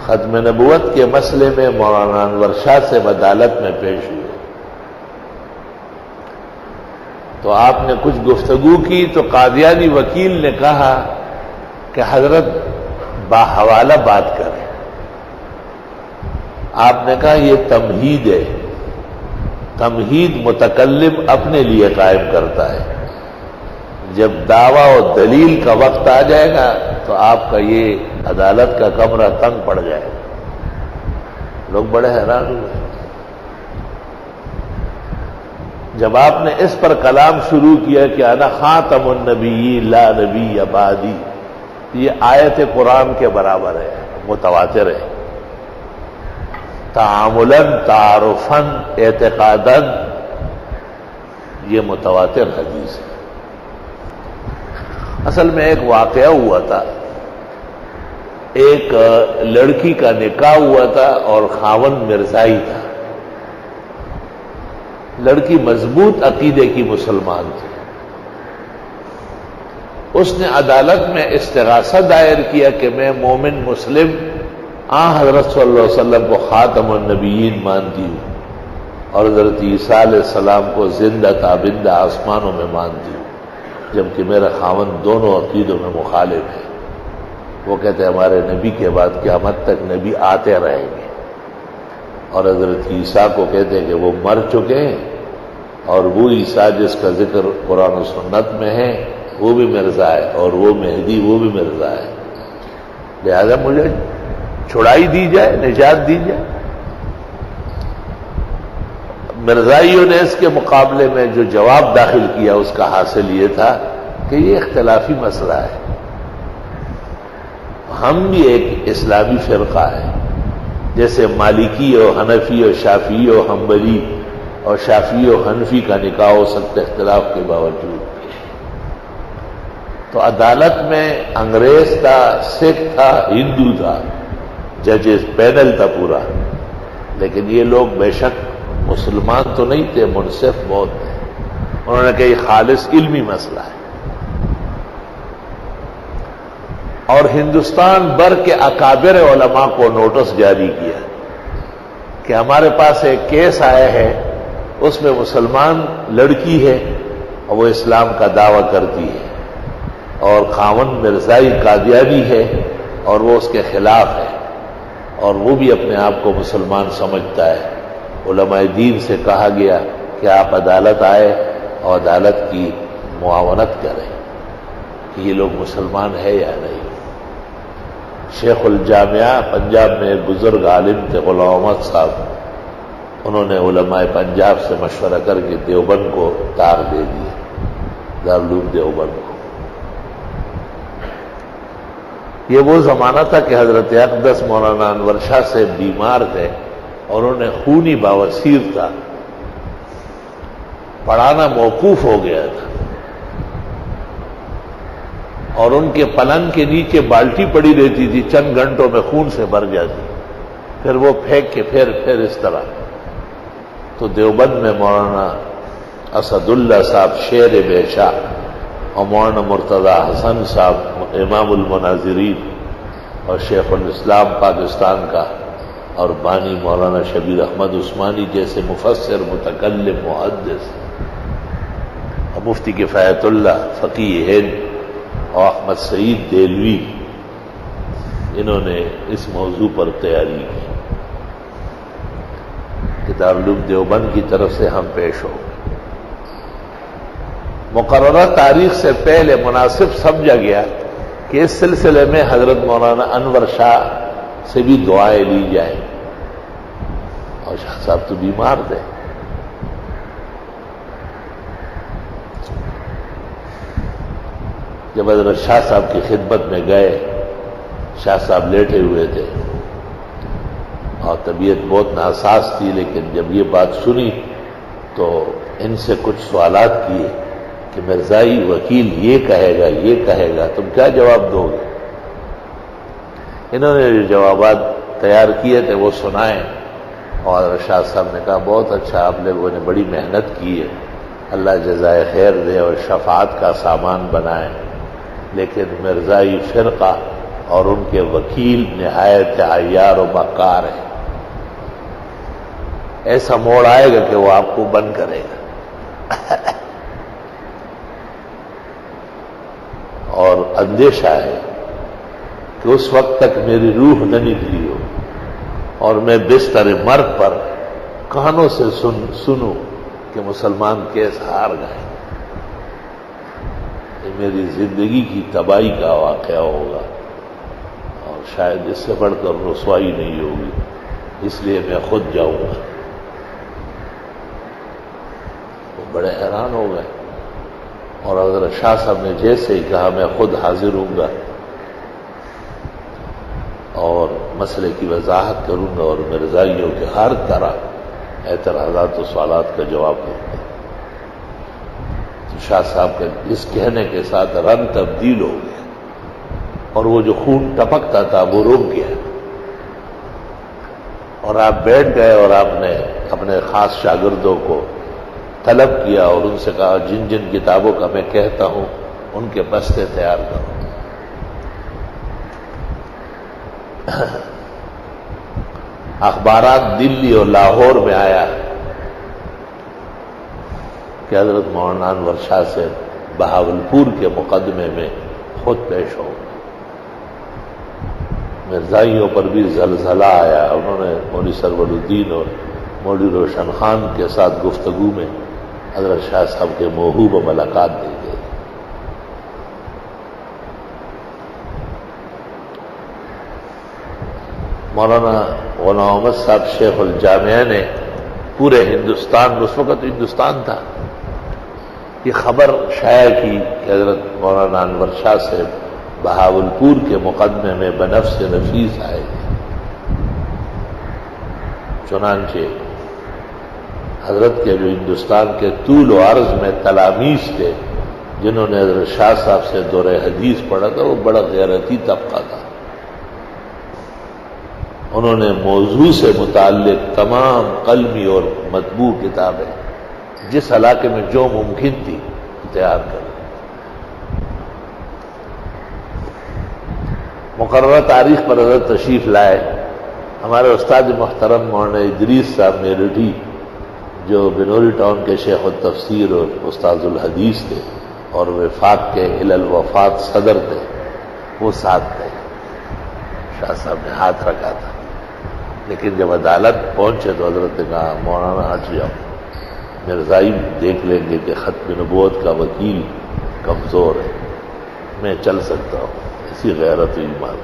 ختم نبوت کے مسئلے میں مولانا انور شاہ سے عدالت میں پیش ہوئے تو آپ نے کچھ گفتگو کی تو قادیانی وکیل نے کہا کہ حضرت باحوالہ بات کریں. آپ نے کہا یہ تمہید ہے، تمہید متکلم اپنے لیے قائم کرتا ہے، جب دعویٰ و دلیل کا وقت آ جائے گا تو آپ کا یہ عدالت کا کمرہ تنگ پڑ جائے گا. لوگ بڑے حیران ہوئے جب آپ نے اس پر کلام شروع کیا کہ انا خاتم النبیین لا نبی بعدی. یہ آیت قرآن کے برابر ہے، متواتر ہے، تعاملاً تعارفاً اعتقاداً یہ متواتر حدیث ہے. اصل میں ایک واقعہ ہوا تھا، ایک لڑکی کا نکاح ہوا تھا اور خاوند مرزائی تھا. لڑکی مضبوط عقیدے کی مسلمان تھی. اس نے عدالت میں استغاثہ دائر کیا کہ میں مومن مسلم حضرت صلی اللہ علیہ وسلم کو خاتم النبیین مانتی ہوں اور حضرت عیسیٰ علیہ السلام کو زندہ تابندہ آسمانوں میں مانتی ہوں، جبکہ میرا خاوند دونوں عقیدوں میں مخالف ہے. وہ کہتے ہیں ہمارے نبی کے بعد قیامت تک نبی آتے رہیں گے، اور حضرت عیسیٰ کو کہتے ہیں کہ وہ مر چکے ہیں، اور وہ عیسیٰ جس کا ذکر قرآن و سنت میں ہے وہ بھی مرزا ہے، اور وہ مہدی وہ بھی مرزا ہے. لہذا مجھے چھڑائی دی جائے، نجات دی جائے. مرزائیوں نے اس کے مقابلے میں جو جواب داخل کیا اس کا حاصل یہ تھا کہ یہ اختلافی مسئلہ ہے، ہم بھی ایک اسلامی فرقہ ہے، جیسے مالکی و حنفی و شافعی و حنبلی اور شافعی و حنفی کا نکاح ہو سکتا ہے اختلاف کے باوجود. تو عدالت میں انگریز تھا، سکھ تھا، ہندو تھا، ججز پینل تھا پورا، لیکن یہ لوگ بے شک مسلمان تو نہیں تھے، منصف بہت تھے. انہوں نے کہا یہ خالص علمی مسئلہ ہے. اور ہندوستان بھر کے اکابر علماء کو نوٹس جاری کیا کہ ہمارے پاس ایک کیس آیا ہے، اس میں مسلمان لڑکی ہے اور وہ اسلام کا دعویٰ کرتی ہے، اور خاوند مرزائی قادیانی ہے اور وہ اس کے خلاف ہے، اور وہ بھی اپنے آپ کو مسلمان سمجھتا ہے. علماء دین سے کہا گیا کہ آپ عدالت آئے اور عدالت کی معاونت کریں کہ یہ لوگ مسلمان ہے یا نہیں. شیخ الجامعہ پنجاب میں ایک بزرگ عالم تھے غلام احمد صاحب، انہوں نے علماء پنجاب سے مشورہ کر کے دیوبند کو تار دے دی، دارالعلوم دیوبند کو. یہ وہ زمانہ تھا کہ حضرت اقدس مولانا انور شاہ سے بیمار تھے اور انہوں نے خونی بواسیر تھا، پڑھانا موقوف ہو گیا تھا، اور ان کے پلنگ کے نیچے بالٹی پڑی رہتی تھی، چند گھنٹوں میں خون سے بھر جاتی، پھر وہ پھینک کے پھر اس طرح. تو دیوبند میں مولانا اسد اللہ صاحب شیر بے شاہ اور مولانا مرتضی حسن صاحب امام المناظرین اور شیخ الاسلام پاکستان کا اور بانی مولانا شبیر احمد عثمانی جیسے مفسر متکلم محدث اور مفتی کفایت اللہ فقیہ ہند اور احمد سعید دہلوی، انہوں نے اس موضوع پر تیاری کی کہ دارالعلوم دیوبند کی طرف سے ہم پیش ہو. مقررہ تاریخ سے پہلے مناسب سمجھا گیا کہ اس سلسلے میں حضرت مولانا انور شاہ سے بھی دعائیں لی جائیں، اور شاہ صاحب تو بیمار تھے. جب حضرت شاہ صاحب کی خدمت میں گئے، شاہ صاحب لیٹے ہوئے تھے اور طبیعت بہت ناساز تھی، لیکن جب یہ بات سنی تو ان سے کچھ سوالات کیے کہ مرزائی وکیل یہ کہے گا تم کیا جواب دو گے. انہوں نے جو جوابات تیار کیے تھے وہ سنائے، اور شاہ صاحب نے کہا بہت اچھا، آپ لوگوں نے بڑی محنت کی ہے، اللہ جزائے خیر دے اور شفاعت کا سامان بنائے، لیکن مرزائی فرقہ اور ان کے وکیل نہایت عیار و مکار ہیں. ایسا موڑ آئے گا کہ وہ آپ کو بند کرے گا. اور اندیشہ ہے کہ اس وقت تک میری روح نہ نکلی ہو اور میں بستر مرگ پر کانوں سے سنوں کہ مسلمان کیس ہار گئے. یہ میری زندگی کی تباہی کا واقعہ ہوگا اور شاید اس سے بڑھ کر رسوائی نہیں ہوگی، اس لیے میں خود جاؤں گا. وہ بڑے حیران ہو گئے اور حضرت شاہ صاحب نے جیسے ہی کہا میں خود حاضر ہوں گا اور مسئلے کی وضاحت کروں گا اور مرزائیوں کے ہر طرح اعتراضات و سوالات کا جواب دوں گا، تو شاہ صاحب کے اس کہنے کے ساتھ رنگ تبدیل ہو گیا اور وہ جو خون ٹپکتا تھا وہ رک گیا اور آپ بیٹھ گئے اور آپ نے اپنے خاص شاگردوں کو طلب کیا اور ان سے کہا جن جن کتابوں کا میں کہتا ہوں ان کے بستے تیار کرو. اخبارات دلی اور لاہور میں آیا کہ حضرت مولانا انور شاہ سے بہاولپور کے مقدمے میں خود پیش ہو. مرزائیوں پر بھی زلزلہ آیا. انہوں نے مولوی سرور الدین اور مولوی روشن خان کے ساتھ گفتگو میں حضرت شاہ صاحب کے موہوب و ملاقات دی گئی. مولانا غلام احمد صاحب شیخ الجامعہ نے پورے ہندوستان، اس وقت ہندوستان تھا، یہ خبر شائع کی کہ حضرت مولانا انور شاہ سے بہاولپور کے مقدمے میں بنفس نفیس آئے گی. چنانچہ حضرت کے جو ہندوستان کے طول و عرض میں تلاميذ تھے جنہوں نے حضرت شاہ صاحب سے دور حدیث پڑھا تھا، وہ بڑا غیرتی طبقہ تھا. انہوں نے موضوع سے متعلق تمام قلمی اور مطبوع کتابیں جس علاقے میں جو ممکن تھی تیار کر. مقررہ تاریخ پر حضرت تشریف لائے. ہمارے استاد محترم مولانا ادریس صاحب میرٹھی جو بنوری ٹاؤن کے شیخ التفسیر اور استاد الحدیث تھے اور وفاق کے الوفات صدر تھے، وہ ساتھ تھے. شاہ صاحب نے ہاتھ رکھا تھا، لیکن جب عدالت پہنچے تو حضرت نے کہا مولانا ہٹ جاؤ، مرزائی دیکھ لیں گے کہ ختم نبوت کا وکیل کمزور ہے، میں چل سکتا ہوں. اسی غیرت و ایمان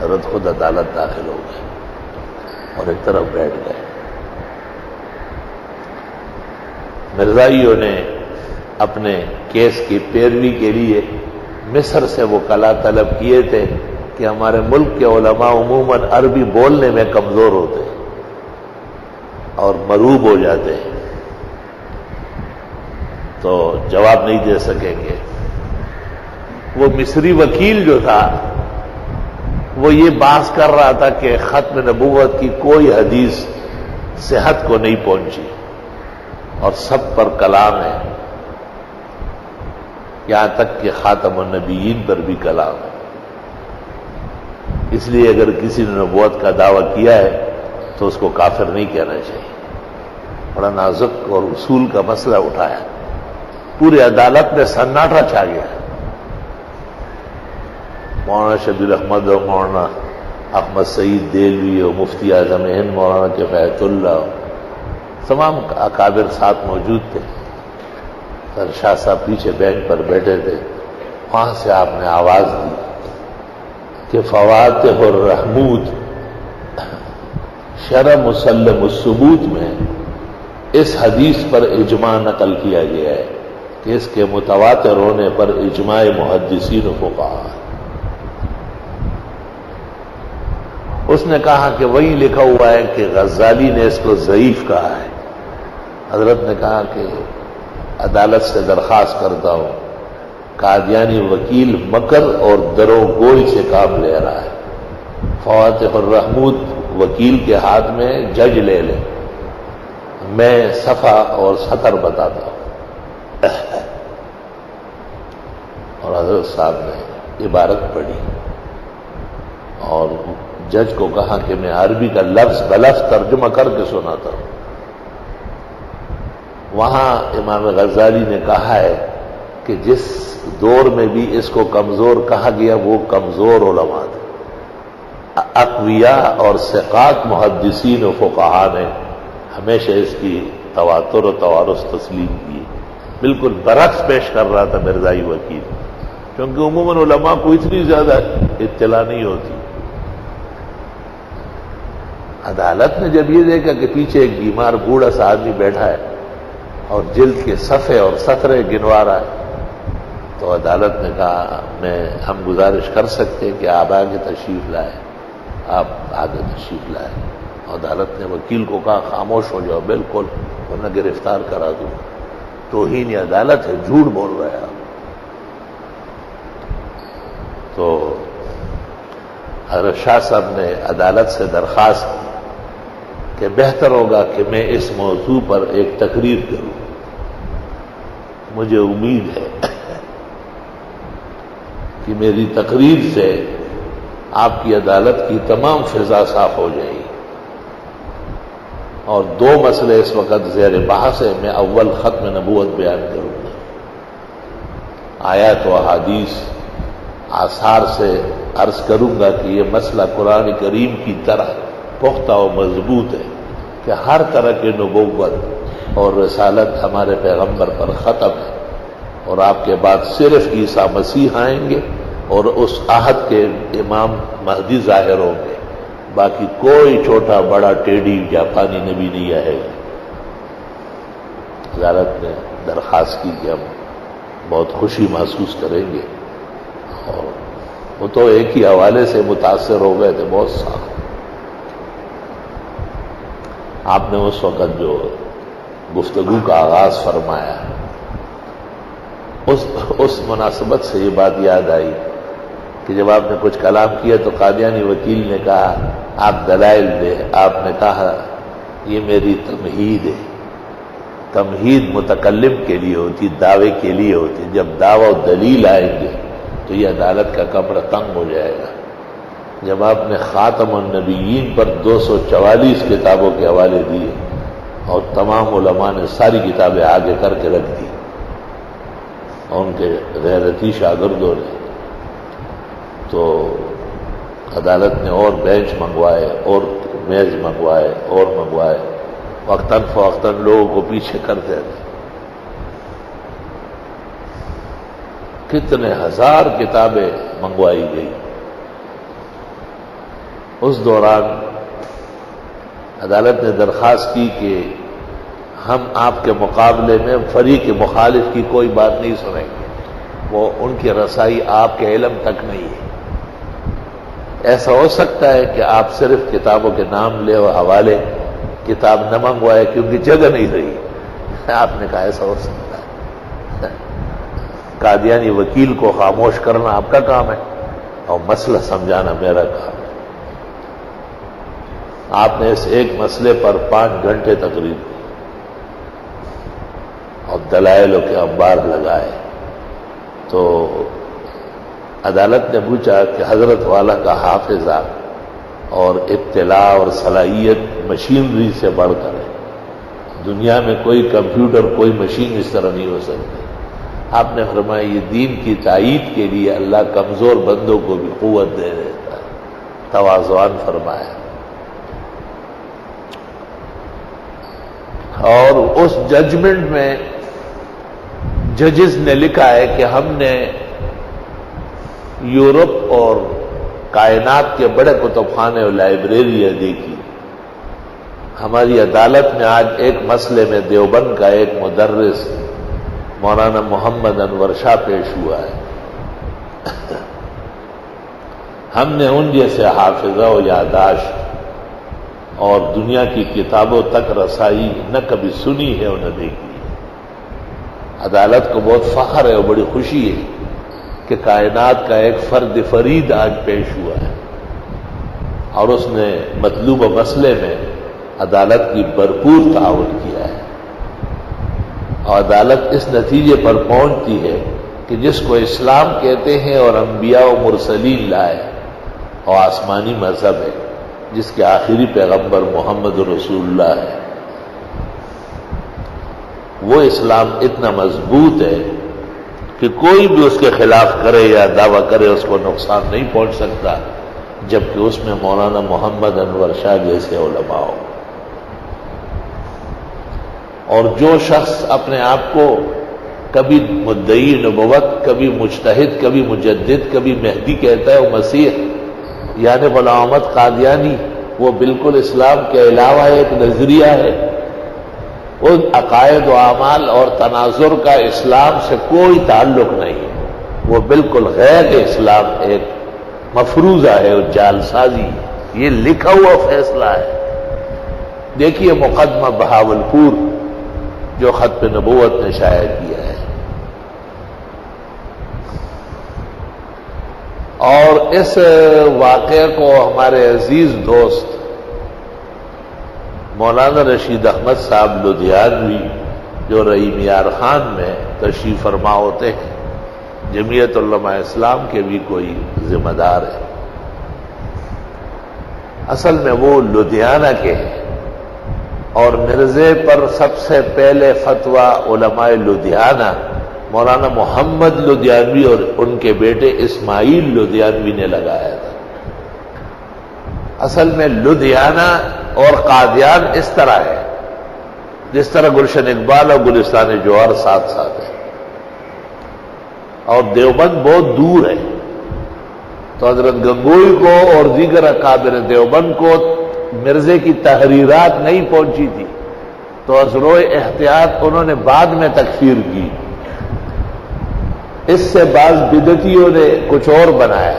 حضرت خود عدالت داخل ہو گئے اور ایک طرف بیٹھ گئے. مرزائیوں نے اپنے کیس کی پیروی کے لیے مصر سے وہ کلا طلب کیے تھے کہ ہمارے ملک کے علماء عموماً عربی بولنے میں کمزور ہوتے اور مروب ہو جاتے ہیں تو جواب نہیں دے سکیں گے. وہ مصری وکیل جو تھا وہ یہ بحث کر رہا تھا کہ ختم نبوت کی کوئی حدیث صحت کو نہیں پہنچی اور سب پر کلام ہے، یہاں تک کہ خاتم النبیین پر بھی کلام ہے. اس لیے اگر کسی نے نبوت کا دعویٰ کیا ہے تو اس کو کافر نہیں کہنا چاہیے. بڑا نازک اور اصول کا مسئلہ اٹھایا. پوری عدالت میں سناٹا چھا گیا. مولانا شبیر احمد اور مولانا احمد سعید دہلوی اور مفتی اعظم ہند مولانا کفایت اللہ، تمام اکابر ساتھ موجود تھے. سر شاہ صاحب پیچھے بینچ پر بیٹھے تھے. وہاں سے آپ نے آواز دی کہ فواتح الرحمود شرح مسلم الثبوت میں اس حدیث پر اجماع نقل کیا گیا ہے کہ اس کے متواتر ہونے پر اجماع محدثین و فقہاء. اس نے کہا کہ وہی لکھا ہوا ہے کہ غزالی نے اس کو ضعیف کہا ہے. حضرت نے کہا کہ عدالت سے درخواست کرتا ہوں، قادیانی وکیل مکر اور درو گوئی سے کام لے رہا ہے. فواتح الرحمود وکیل کے ہاتھ میں جج لے لے، میں صفحہ اور سطر بتاتا ہوں. اور حضرت صاحب نے عبارت پڑھی اور جج کو کہا کہ میں عربی کا لفظ بلفظ ترجمہ کر کے سناتا ہوں۔ وہاں امام غزالی نے کہا ہے کہ جس دور میں بھی اس کو کمزور کہا گیا وہ کمزور علماء تھے، اقویاء اور ثقات محدثین و فقہاء نے ہمیشہ اس کی تواتر و توارث تسلیم کی۔ بالکل برعکس پیش کر رہا تھا مرزائی وکیل، کیونکہ عموماً علماء کو اتنی زیادہ اطلاع نہیں ہوتی۔ عدالت نے جب یہ دیکھا کہ پیچھے ایک بیمار بوڑھا سا آدمی بیٹھا ہے اور جلد کے صفحے اور سطرے گنوا رہا ہے، تو عدالت نے کہا ہم گزارش کر سکتے ہیں کہ آپ آگے تشریف لائیں، آپ آگے تشریف لائیں۔ عدالت نے وکیل کو کہا خاموش ہو جاؤ، بالکل، ورنہ گرفتار کرا دوں۔ توہین عدالت ہے، جھوٹ بول رہے ہیں آپ۔ تو حضرت شاہ صاحب نے عدالت سے درخواست کی کہ بہتر ہوگا کہ میں اس موضوع پر ایک تقریر کروں۔ مجھے امید ہے کہ میری تقریر سے آپ کی عدالت کی تمام فضا صاف ہو جائے گی۔ اور دو مسئلے اس وقت زیر بحث ہے، میں اول ختم نبوت بیان کروں گا، آیات و احادیث آثار سے عرض کروں گا کہ یہ مسئلہ قرآن کریم کی طرح پختہ و مضبوط ہے کہ ہر طرح کی نبوت اور رسالت ہمارے پیغمبر پر ختم ہے، اور آپ کے بعد صرف عیسیٰ مسیح آئیں گے اور اس عہد کے امام مہدی ظاہر ہوں گے، باقی کوئی چھوٹا بڑا ٹیڑھی جاپانی نبی نہیں آئے گا۔ عدالت نے درخواست کی کہ ہم بہت خوشی محسوس کریں گے، اور وہ تو ایک ہی حوالے سے متاثر ہو گئے تھے بہت سخت۔ آپ نے اس وقت جو گفتگو کا آغاز فرمایا، اس مناسبت سے یہ بات یاد آئی کہ جب آپ نے کچھ کلام کیا تو قادیانی وکیل نے کہا آپ دلائل دیں۔ آپ نے کہا یہ میری تمہید ہے۔ تمہید متکلم کے لیے ہوتی، دعوے کے لیے ہوتی۔ جب دعوی و دلیل آئیں گے تو یہ عدالت کا کپڑا تنگ ہو جائے گا۔ جب آپ نے خاتم النبیین پر 244 کتابوں کے حوالے دیے اور تمام علماء نے ساری کتابیں آگے کر کے رکھ دی، اور ان کے غیرتی شاگردوں نے، تو عدالت نے اور بینچ منگوائے اور میز منگوائے اور منگوائے، وقتاً فوقتاً لوگوں کو پیچھے کرتے تھے۔ کتنے ہزار کتابیں منگوائی گئی۔ اس دوران عدالت نے درخواست کی کہ ہم آپ کے مقابلے میں فریق مخالف کی کوئی بات نہیں سنیں گے، وہ ان کی رسائی آپ کے علم تک نہیں ہے۔ ایسا ہو سکتا ہے کہ آپ صرف کتابوں کے نام لے اور حوالے کتاب نہ منگوائے کیونکہ جگہ نہیں رہی۔ آپ نے کہا ایسا ہو سکتا ہے۔ قادیانی وکیل کو خاموش کرنا آپ کا کام ہے اور مسئلہ سمجھانا میرا کام ہے۔ آپ نے اس ایک مسئلے پر 5 گھنٹے تقریر کی اور دلائلوں کے انبار لگائے۔ تو عدالت نے پوچھا کہ حضرت والا کا حافظہ اور اطلاع اور صلاحیت مشینری سے بڑھ کر ہے، دنیا میں کوئی کمپیوٹر کوئی مشین اس طرح نہیں ہو سکتی۔ آپ نے فرمایا یہ دین کی تائید کے لیے اللہ کمزور بندوں کو بھی قوت دے دیتا ہے، تواضعاً فرمایا۔ اور اس ججمنٹ میں ججز نے لکھا ہے کہ ہم نے یورپ اور کائنات کے بڑے کتب خانے اور لائبریریاں دیکھی۔ ہماری عدالت میں آج ایک مسئلے میں دیوبند کا ایک مدرس مولانا محمد انور شاہ پیش ہوا ہے۔ ہم نے ان جیسے حافظہ و یاداشت اور دنیا کی کتابوں تک رسائی نہ کبھی سنی ہے اور نہ دیکھی ہے۔ عدالت کو بہت فخر ہے اور بڑی خوشی ہے کہ کائنات کا ایک فرد فرید آج پیش ہوا ہے، اور اس نے مطلوبہ مسئلے میں عدالت کی بھرپور تعاون کیا ہے، اور عدالت اس نتیجے پر پہنچتی ہے کہ جس کو اسلام کہتے ہیں اور انبیاء و مرسلین لائے، اور آسمانی مذہب ہے جس کے آخری پیغمبر محمد رسول اللہ ہے، وہ اسلام اتنا مضبوط ہے کہ کوئی بھی اس کے خلاف کرے یا دعویٰ کرے اس کو نقصان نہیں پہنچ سکتا، جبکہ اس میں مولانا محمد انور شاہ جیسے علماء ہو۔ اور جو شخص اپنے آپ کو کبھی مدعی نبوت، کبھی مجتہد، کبھی مجدد، کبھی مہدی کہتا ہے، وہ مسیح یعنی غلام احمد قادیانی، وہ بالکل اسلام کے علاوہ ایک نظریہ ہے۔ ان عقائد و اعمال اور تناظر کا اسلام سے کوئی تعلق نہیں، وہ بالکل غیر اسلام ایک مفروضہ ہے، وہ جعل سازی ہے، یہ لکھا ہوا فیصلہ ہے۔ دیکھیے مقدمہ بہاولپور جو ختم نبوت نے شائع کیا ہے، اور اس واقعے کو ہمارے عزیز دوست مولانا رشید احمد صاحب لدھیانوی جو رحیم یار خان میں تشریف فرما ہوتے ہیں، جمعیت علماء اسلام کے بھی کوئی ذمہ دار ہے، اصل میں وہ لدھیانہ کے ہیں، اور مرزے پر سب سے پہلے فتویٰ علماء لدھیانہ مولانا محمد لدھیانوی اور ان کے بیٹے اسماعیل لدھیانوی نے لگایا تھا۔ اصل میں لدھیانہ اور قادیان اس طرح ہے جس طرح گلشن اقبال اور گلستان جوہر ساتھ ساتھ ہے، اور دیوبند بہت دور ہے، تو حضرت گنگوئی کو اور دیگر اکابر دیوبند کو مرزے کی تحریرات نہیں پہنچی تھی، تو از روئے احتیاط انہوں نے بعد میں تکفیر کی۔ اس سے بعض بدعتیوں نے کچھ اور بنایا،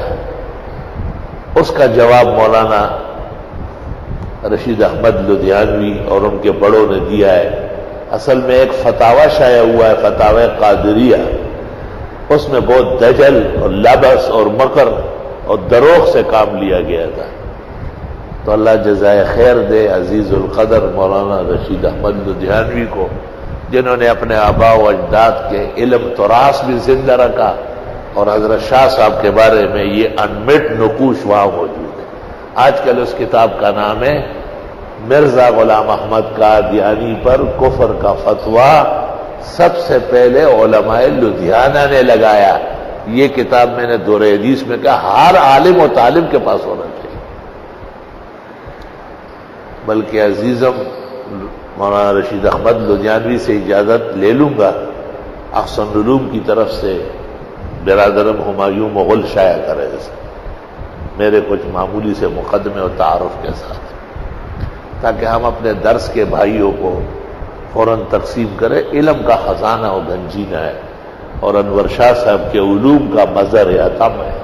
اس کا جواب مولانا رشید احمد لدھیانوی اور ان کے بڑوں نے دیا ہے۔ اصل میں ایک فتاوی شائع ہوا ہے، فتاوی قادریہ، اس میں بہت دجل اور لبس اور مکر اور دروغ سے کام لیا گیا تھا، تو اللہ جزائے خیر دے عزیز القدر مولانا رشید احمد لدھیانوی کو، جنہوں نے اپنے آباء و اجداد کے علم تراث بھی زندہ رکھا، اور حضرت شاہ صاحب کے بارے میں یہ انمٹ نقوش وہاں موجود ہے۔ آج کل اس کتاب کا نام ہے مرزا غلام احمد قادیانی پر کفر کا فتویٰ، سب سے پہلے علماء لدھیانہ نے لگایا۔ یہ کتاب میں نے دور حدیث میں کہا ہر عالم و طالب کے پاس ہونا چاہیے۔ بلکہ عزیزم مولانا رشید احمد لدھیانوی سے اجازت لے لوں گا، احسن علوم کی طرف سے برادرم ہمایوں مغل شائع کرے میرے کچھ معمولی سے مقدمے اور تعارف کے ساتھ، تاکہ ہم اپنے درس کے بھائیوں کو فوراً تقسیم کریں۔ علم کا خزانہ و گنجینہ ہے، اور انور شاہ صاحب کے علوم کا مظہر عتم ہے۔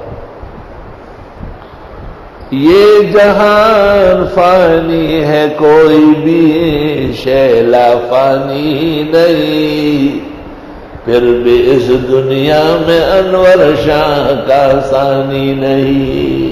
یہ جہان فانی ہے، کوئی بھی شیلا فانی نہیں، پھر بھی اس دنیا میں انور شاہ کا ثانی نہیں۔